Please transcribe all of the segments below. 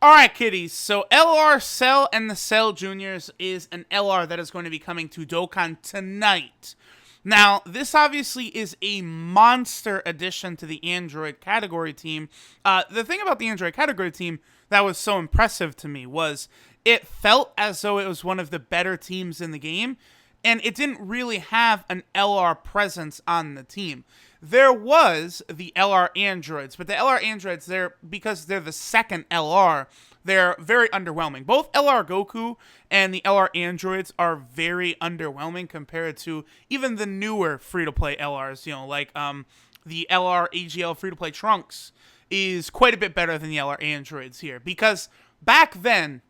Alright, kiddies, so LR Cell and the Cell Juniors is an LR that is going to be coming to Dokkan tonight. Now, this obviously is a monster addition to the Android category team. The thing about the Android category team that was so impressive to me was it felt as though it was one of the better teams in the game, and it didn't really have an LR presence on the team. There was the LR Androids, but the LR Androids, because they're the second LR, they're very underwhelming. Both LR Goku and the LR Androids are very underwhelming compared to even the newer free-to-play LRs, like the LR AGL free-to-play Trunks is quite a bit better than the LR Androids here, because back then,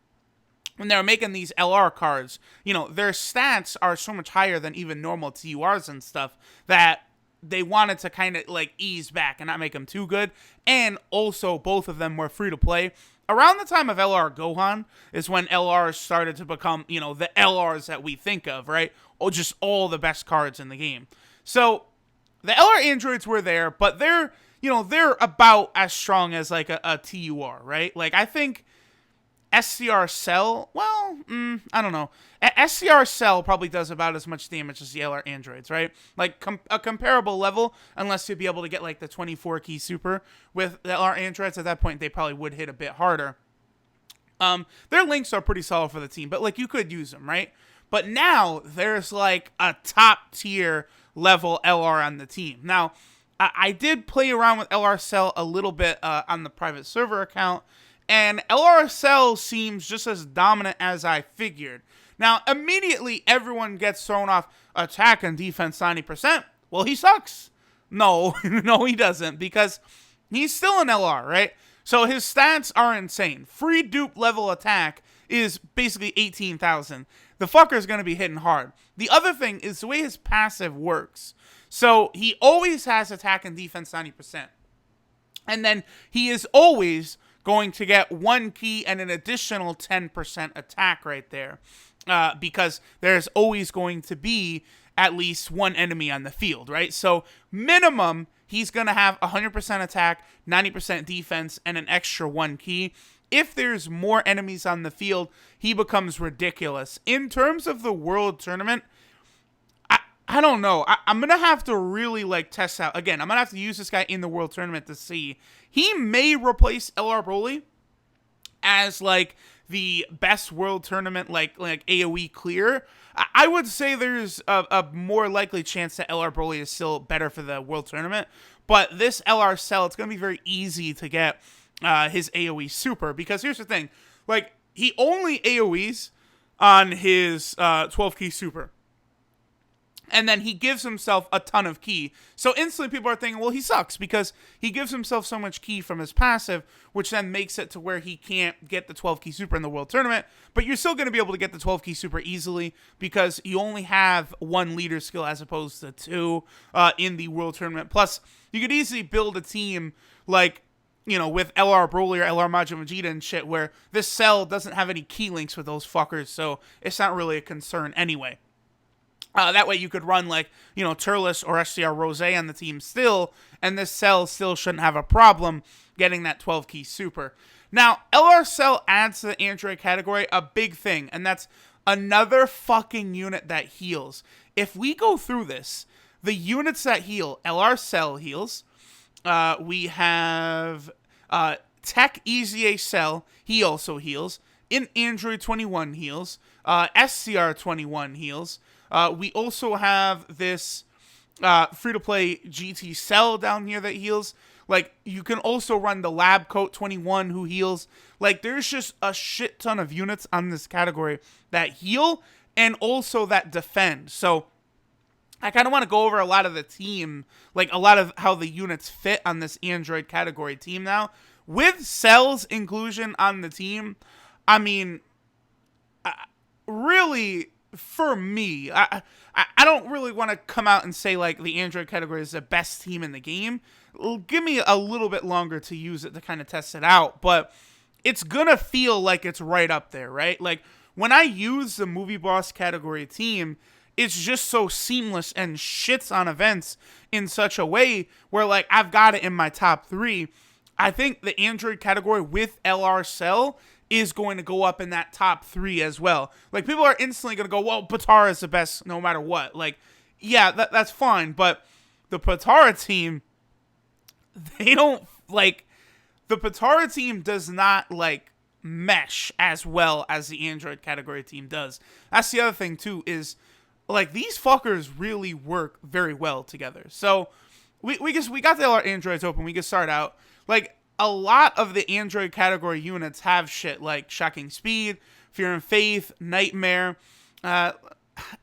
when they were making these LR cards, their stats are so much higher than even normal TURs and stuff that they wanted to kind of ease back and not make them too good. And also, both of them were free to play. Around the time of LR Gohan is when LRs started to become, the LRs that we think of, right? Or just all the best cards in the game. So the LR Androids were there, but they're about as strong as a TUR, right? I think SCR Cell, I don't know. SCR Cell probably does about as much damage as the LR Androids, right? A comparable level, unless you'd be able to get the 24 key super with the LR Androids. At that point, they probably would hit a bit harder. Their links are pretty solid for the team, but you could use them, right? But now there's a top tier level LR on the team. Now, I did play around with LR Cell a little bit on the private server account, and LR Cell seems just as dominant as I figured. Now, immediately, everyone gets thrown off attack and defense 90%. Well, he sucks. No, no, he doesn't, because he's still an LR, right? So his stats are insane. Free dupe level attack is basically 18,000. The fucker's going to be hitting hard. The other thing is the way his passive works. So he always has attack and defense 90%. And then he is always going to get 1 key and an additional 10% attack right there. Because there's always going to be at least one enemy on the field, right? So minimum, he's going to have 100% attack, 90% defense, and an extra 1 key. If there's more enemies on the field, he becomes ridiculous. In terms of the World Tournament, I don't know. I'm going to have to really test out. Again, I'm going to have to use this guy in the World Tournament to see. He may replace LR Broly as the best World Tournament AoE clear. I would say there's a more likely chance that LR Broly is still better for the World Tournament. But this LR Cell, it's going to be very easy to get his AoE super. Because here's the thing. He only AoEs on his 12 key super. And then he gives himself a ton of ki. So instantly people are thinking, well, he sucks because he gives himself so much ki from his passive, which then makes it to where he can't get the 12 key super in the World Tournament. But you're still going to be able to get the 12 key super easily because you only have 1 leader skill as opposed to 2 in the World Tournament. Plus, you could easily build a team with LR Broly or LR Majin Vegeta and shit where this cell doesn't have any key links with those fuckers. So it's not really a concern anyway. That way you could run Turles or SCR Rose on the team still, and this cell still shouldn't have a problem getting that 12 key super. Now, LR Cell adds to the Android category a big thing, and that's another fucking unit that heals. If we go through this, the units that heal, LR Cell heals, we have Tech EZA Cell, he also heals, Int Android 21 heals, SCR 21 heals, we also have this free-to-play GT Cell down here that heals. You can also run the Lab Coat 21 who heals. There's just a shit ton of units on this category that heal and also that defend. So I kind of want to go over a lot of the team, a lot of how the units fit on this Android category team now. With Cell's inclusion on the team, I mean, really, for me, I don't really want to come out and say the Android category is the best team in the game. Give me a little bit longer to use it to kind of test it out, but it's gonna feel like it's right up there, right? When I use the Movie Boss category team, it's just so seamless and shits on events in such a way where I've got it in my top 3. I think the Android category with LR Cell is going to go up in that top 3 as well. Like, people are instantly going to go, well, Potara is the best no matter what. Like, yeah, that's fine, but the Potara team, they don't, like, the Potara team does not, like, mesh as well as the Android category team does. That's the other thing, too, is, like, these fuckers really work very well together. So, we got the LR Androids open. We can start out. Like, a lot of the Android category units have shit like Shocking Speed, Fear and Faith, Nightmare.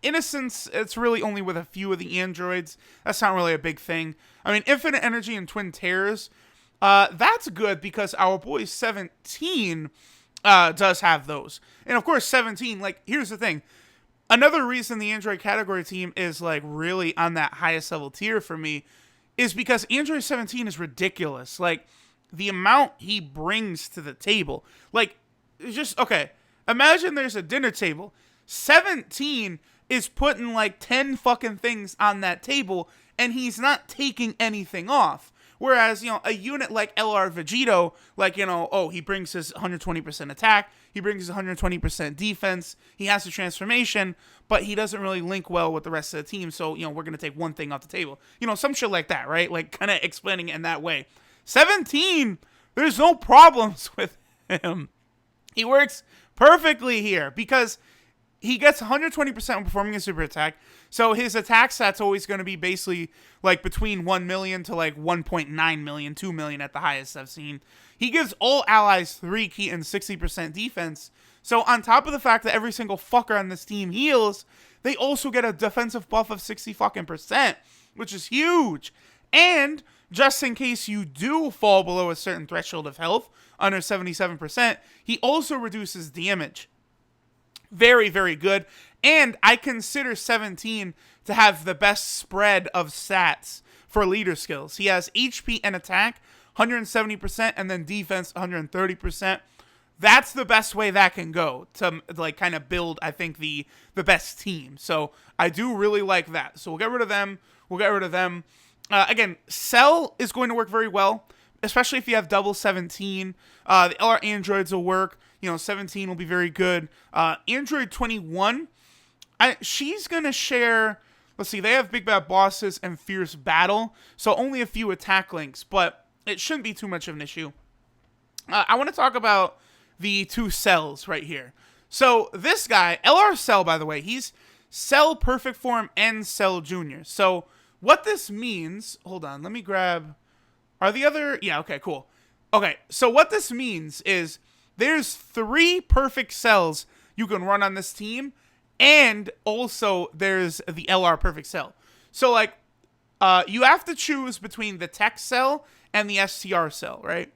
Innocence, it's really only with a few of the androids. That's not really a big thing. I mean, Infinite Energy and Twin Terrors, that's good because our boy 17 does have those. And of course, 17, like, here's the thing. Another reason the Android category team is, like, really on that highest level tier for me is because Android 17 is ridiculous. Like, the amount he brings to the table. Like, just, okay, imagine there's a dinner table. 17 is putting, like, 10 fucking things on that table, and he's not taking anything off. Whereas, you know, a unit like LR Vegito, like, you know, oh, he brings his 120% attack, he brings his 120% defense, he has the transformation, but he doesn't really link well with the rest of the team, so, you know, we're going to take one thing off the table. You know, some shit like that, right? Like, kind of explaining it in that way. 17, there's no problems with him. He works perfectly here because he gets 120% when performing a super attack. So his attack stat's always going to be basically like between 1 million to like 1.9 million, 2 million at the highest I've seen. He gives all allies 3 key and 60% defense. So on top of the fact that every single fucker on this team heals, they also get a defensive buff of 60 fucking percent, which is huge. And just in case you do fall below a certain threshold of health, under 77%, he also reduces damage. Very, very good. And I consider 17 to have the best spread of stats for leader skills. He has HP and attack 170% and then defense 130%. That's the best way that can go to, like, kind of build, I think, the best team. So I do really like that. So we'll get rid of them. Again, Cell is going to work very well, especially if you have double 17. The LR Androids will work. You know, 17 will be very good. Android 21, she's going to share, let's see, they have Big Bad Bosses and Fierce Battle, so only a few attack links, but it shouldn't be too much of an issue. I want to talk about the 2 Cells right here. So this guy, LR Cell, by the way, he's Cell Perfect Form and Cell Junior. So what this means, hold on, let me grab, are the other, yeah, okay, cool. Okay, so what this means is there's 3 perfect cells you can run on this team, and also there's the LR perfect cell. So, like, you have to choose between the tech cell and the STR cell, right?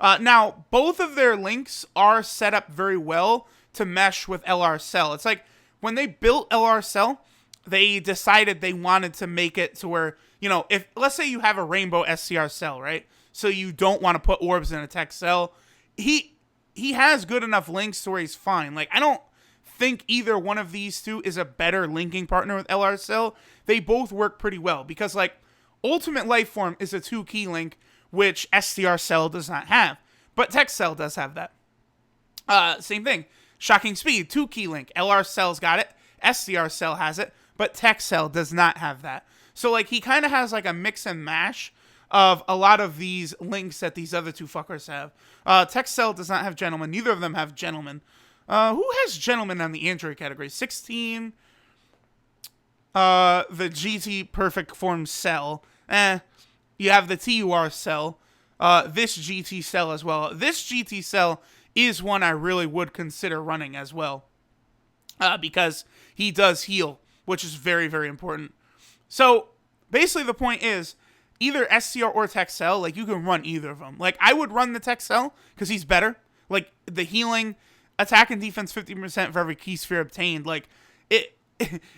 Now, both of their links are set up very well to mesh with LR cell. It's like, when they built LR cell, they decided they wanted to make it to where, you know, if, let's say you have a rainbow STR cell, right? So you don't want to put orbs in a tech cell. He has good enough links to where he's fine. Like, I don't think either one of these two is a better linking partner with LR Cell. They both work pretty well because, like, Ultimate Life Form is a 2 key link, which STR Cell does not have. But Tech Cell does have that. Same thing. Shocking Speed, 2 key link. LR Cell's got it. STR Cell has it. But Tech Cell does not have that. So, like, he kind of has, like, a mix and mash of a lot of these links that these other 2 fuckers have. Tech Cell does not have Gentleman. Neither of them have Gentleman. Who has Gentleman on the Android category? 16. The GT Perfect Form Cell. You have the TUR Cell. This GT Cell as well. This GT Cell is one I really would consider running as well. Because he does heal, which is very, very important. So, basically the point is, either STR or Tech Cell, like, you can run either of them. Like, I would run the Tech Cell, because he's better. Like, the healing, attack and defense 50% for every key sphere obtained. Like,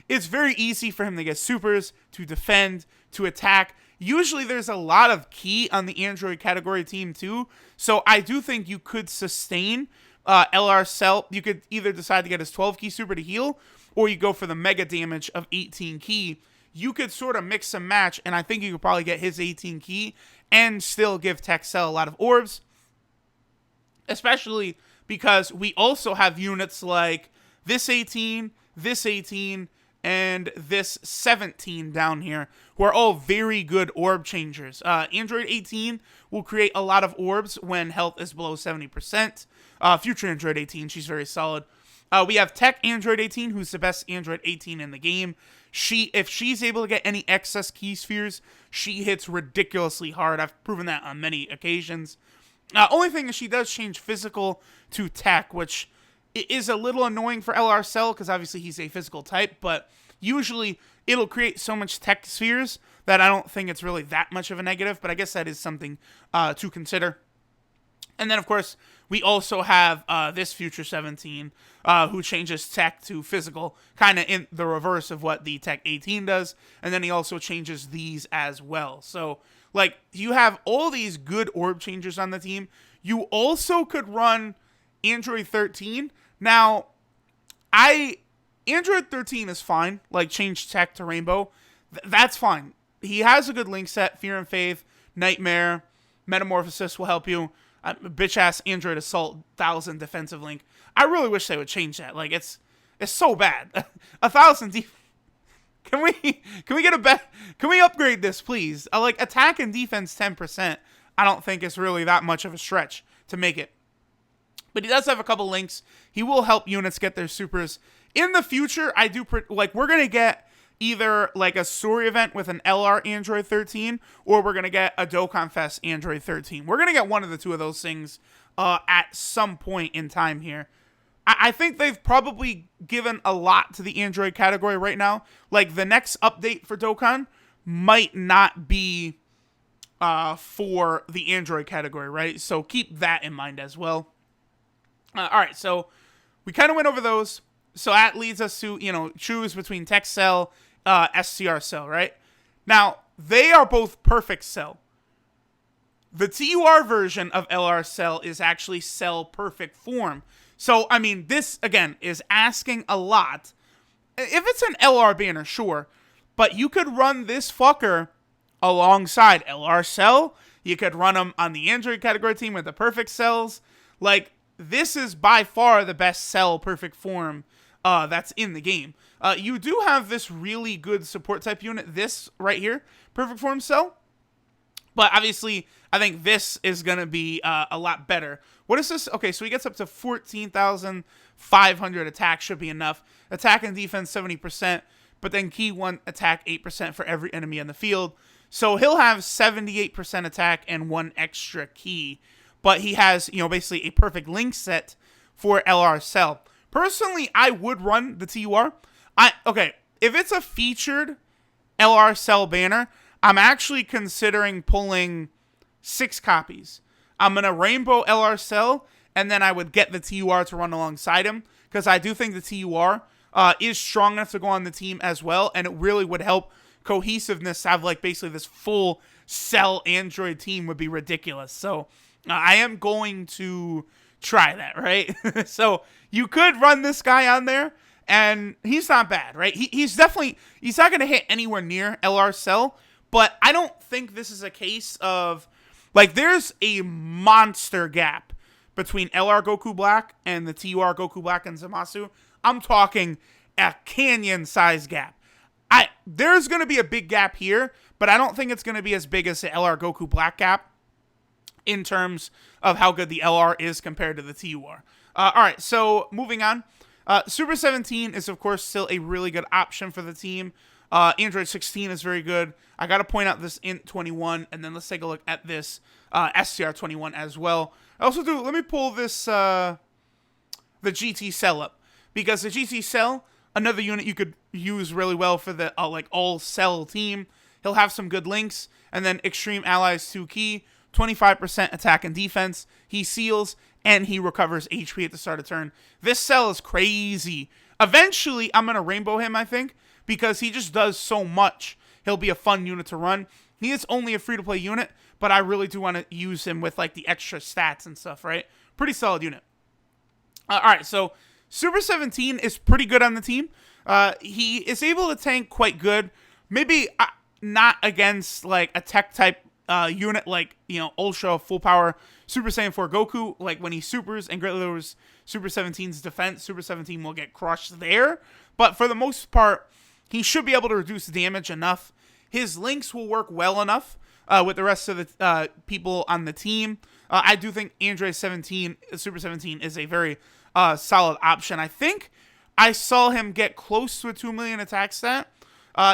it's very easy for him to get supers, to defend, to attack. Usually there's a lot of key on the Android category team, too. So, I do think you could sustain LR Cell. You could either decide to get his 12 key super to heal, or you go for the mega damage of 18 key. You could sort of mix and match, and I think you could probably get his 18 key and still give Tech Cell a lot of orbs, especially because we also have units like this 18, and this 17 down here, who are all very good orb changers. Android 18 will create a lot of orbs when health is below 70%. Future Android 18, she's very solid. We have Tech Android 18, who's the best Android 18 in the game. If she's able to get any excess key spheres, she hits ridiculously hard. I've proven that on many occasions. Only thing is she does change physical to Tech, which is a little annoying for LR Cell, because obviously he's a physical type, but usually it'll create so much Tech spheres that I don't think it's really that much of a negative, but I guess that is something to consider. And then, of course, we also have this Future 17, who changes Tech to physical, kind of in the reverse of what the Tech 18 does. And then he also changes these as well. So, like, you have all these good orb changers on the team. You also could run Android 13. Now, Android 13 is fine. Like, change Tech to Rainbow. That's fine. He has a good link set. Fear and Faith, Nightmare, Metamorphosis will help you. Bitch-ass Android Assault 1000 defensive link. I really wish they would change that. Like, it's so bad. 1000 Can we get a bet? Can we upgrade this, please? Like, attack and defense 10%. I don't think it's really that much of a stretch to make it. But he does have a couple links. He will help units get their supers. In the future, we're going to get either like a story event with an LR Android 13, or we're going to get a Dokkan Fest Android 13. We're going to get one of the two of those things at some point in time here. I think they've probably given a lot to the Android category right now. Like, the next update for Dokkan might not be for the Android category, right? So keep that in mind as well. All right, so we kind of went over those. So that leads us to, choose between Tech Cell, SCR Cell, right? Now, they are both perfect Cell. The TUR version of LR Cell is actually Cell perfect form. So, I mean, this, again, is asking a lot. If it's an LR banner, sure. But you could run this fucker alongside LR Cell. You could run them on the Android category team with the perfect cells. Like, this is by far the best Cell perfect form that's in the game. You do have this really good support type unit, this right here, perfect form Cell. But obviously, I think this is going to be a lot better. What is this? Okay, so he gets up to 14,500 attack, should be enough. Attack and defense 70%, but then key 1 attack 8% for every enemy in the field. So he'll have 78% attack and 1 extra key. But he has, basically a perfect link set for LR Cell. Personally, I would run the TUR. If it's a featured LR Cell banner, I'm actually considering pulling 6 copies. I'm going to Rainbow LR Cell, and then I would get the TUR to run alongside him, because I do think the TUR is strong enough to go on the team as well, and it really would help cohesiveness. Have, like, basically this full Cell Android team would be ridiculous. So I am going to try that, right? So you could run this guy on there, and he's not bad, right? He's not going to hit anywhere near LR Cell, but I don't think this is a case of, like, there's a monster gap between LR Goku Black and the TUR Goku Black and Zamasu. I'm talking a canyon-sized gap. There's going to be a big gap here, but I don't think it's going to be as big as the LR Goku Black gap in terms of how good the LR is compared to the TUR. All right, so moving on. Super 17 is, of course, still a really good option for the team. Android 16 is very good. I got to point out this Int 21, and then let's take a look at this SCR 21 as well. Let me pull this, the GT Cell up, because the GT Cell, another unit you could use really well for the, all-Cell team. He'll have some good links, and then Extreme Allies 2 key, 25% attack and defense. He seals, and he recovers HP at the start of turn. This Cell is crazy. Eventually, I'm going to Rainbow him, I think, because he just does so much. He'll be a fun unit to run. He is only a free-to-play unit, but I really do want to use him with, like, the extra stats and stuff, right? Pretty solid unit. All right, so Super 17 is pretty good on the team. He is able to tank quite good. Maybe not against, like, a tech-type unit like, Ultra Full Power Super Saiyan 4 Goku, like when he supers and greatly lowers Super 17's defense, Super 17 will get crushed there. But for the most part, he should be able to reduce damage enough. His links will work well enough with the rest of the people on the team. I do think Android 17, Super 17 is a very solid option. I think I saw him get close to a 2 million attack stat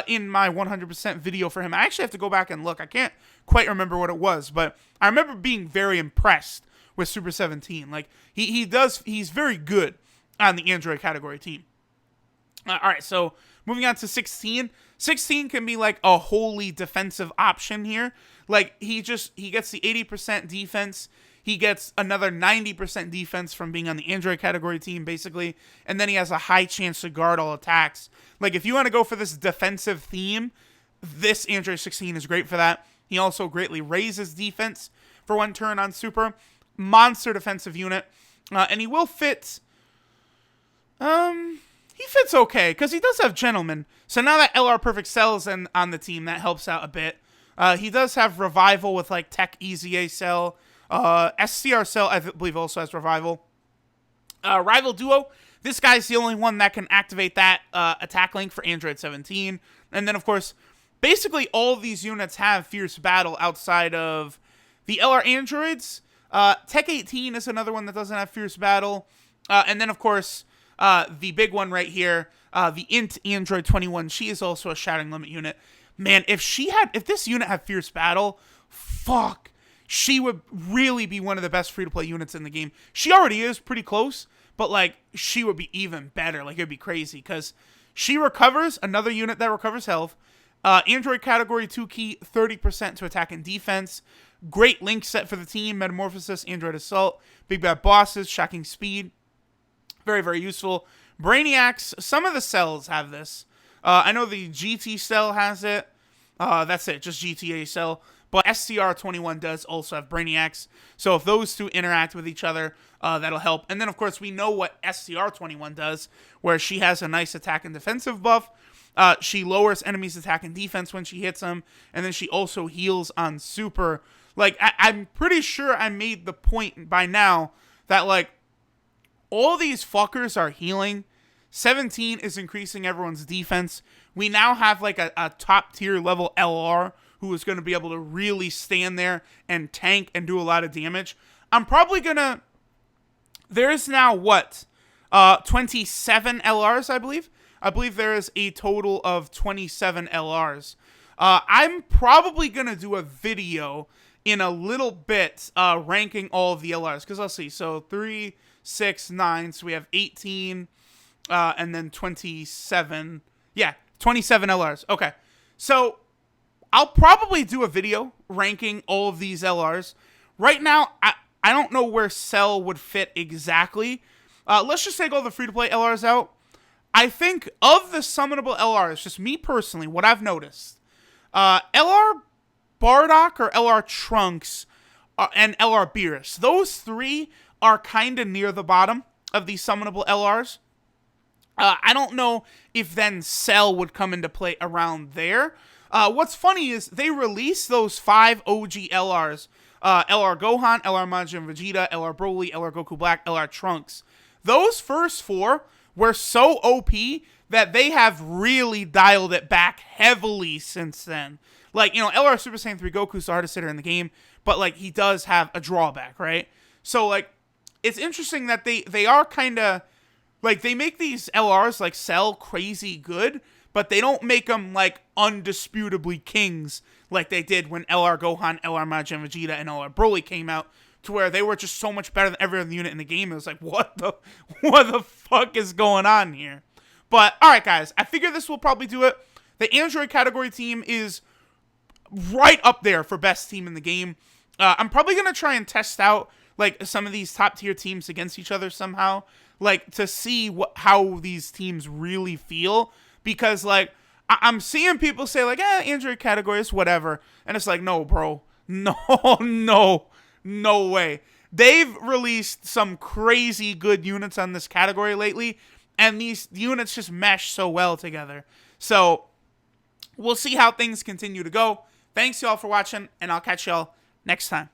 in my 100% video for him. I actually have to go back and look. I can't quite remember what it was, but I remember being very impressed with Super 17. Like, he's very good on the Android category team. All right, so moving on to 16. 16 can be like a wholly defensive option here. Like, he gets the 80% defense. He gets another 90% defense from being on the Android category team, basically. And then he has a high chance to guard all attacks. Like, if you want to go for this defensive theme, this Android 16 is great for that. He also greatly raises defense for one turn on Super. Monster defensive unit. And he will fit... He fits okay, because he does have Gentleman. So now that LR Perfect Cell's on the team, that helps out a bit. He does have Revival with, like, Tech EZA Cell. SCR Cell, I believe, also has Revival. Rival Duo, this guy's the only one that can activate that attack link for Android 17. And then, of course, basically all of these units have Fierce Battle outside of the LR Androids. Tech 18 is another one that doesn't have Fierce Battle. And then, of course... the big one right here, the Int Android 21, she is also a Shattering Limit unit. Man, if this unit had Fierce Battle, fuck, she would really be one of the best free-to-play units in the game. She already is pretty close, but, like, she would be even better. Like, it'd be crazy, because she recovers, another unit that recovers health. Android category 2 key, 30% to attack and defense. Great link set for the team, Metamorphosis, Android Assault, Big Bad Bosses, Shocking Speed. Very, very useful. Brainiacs, some of the cells have this. I know the GT cell has it. That's it, just GTA cell. But SCR-21 does also have Brainiacs. So if those two interact with each other, that'll help. And then, of course, we know what SCR-21 does, where she has a nice attack and defensive buff. She lowers enemies' attack and defense when she hits them. And then she also heals on Super. Like, I'm pretty sure I made the point by now that, like, all these fuckers are healing. 17 is increasing everyone's defense. We now have like a top tier level LR who is going to be able to really stand there and tank and do a lot of damage. I'm probably going to... There's now what? 27 LRs, I believe. I believe there is a total of 27 LRs. I'm probably going to do a video in a little bit ranking all of the LRs. Because let's see. So 3... 6, 9, so we have 18, and then 27. Yeah, 27 LRs. Okay, so I'll probably do a video ranking all of these LRs. Right now, I don't know where Cell would fit exactly. Let's just take all the free-to-play LRs out. I think of the summonable LRs, just me personally, what I've noticed, LR Bardock or LR Trunks and LR Beerus, those three are kind of near the bottom of these summonable LRs. I don't know if then Cell would come into play around there. What's funny is they released those 5 OG LRs. LR Gohan, LR Majin Vegeta, LR Broly, LR Goku Black, LR Trunks. Those first 4 were so OP that they have really dialed it back heavily since then. Like, LR Super Saiyan 3 Goku's the hardest hitter in the game, but, like, he does have a drawback, right? So, like, it's interesting that they are kind of, like, they make these LRs, like, Cell crazy good, but they don't make them, like, undisputably kings like they did when LR Gohan, LR Majin Vegeta, and LR Broly came out, to where they were just so much better than every other unit in the game. It was like, what the fuck is going on here? But, alright, guys, I figure this will probably do it. The Android category team is right up there for best team in the game. I'm probably going to try and test out, like, some of these top tier teams against each other somehow, like, to see how these teams really feel, because, like, I'm seeing people say, like, Android category is whatever, and it's like, no, bro, no way. They've released some crazy good units on this category lately, and these units just mesh so well together. So, we'll see how things continue to go. Thanks, y'all, for watching, and I'll catch y'all next time.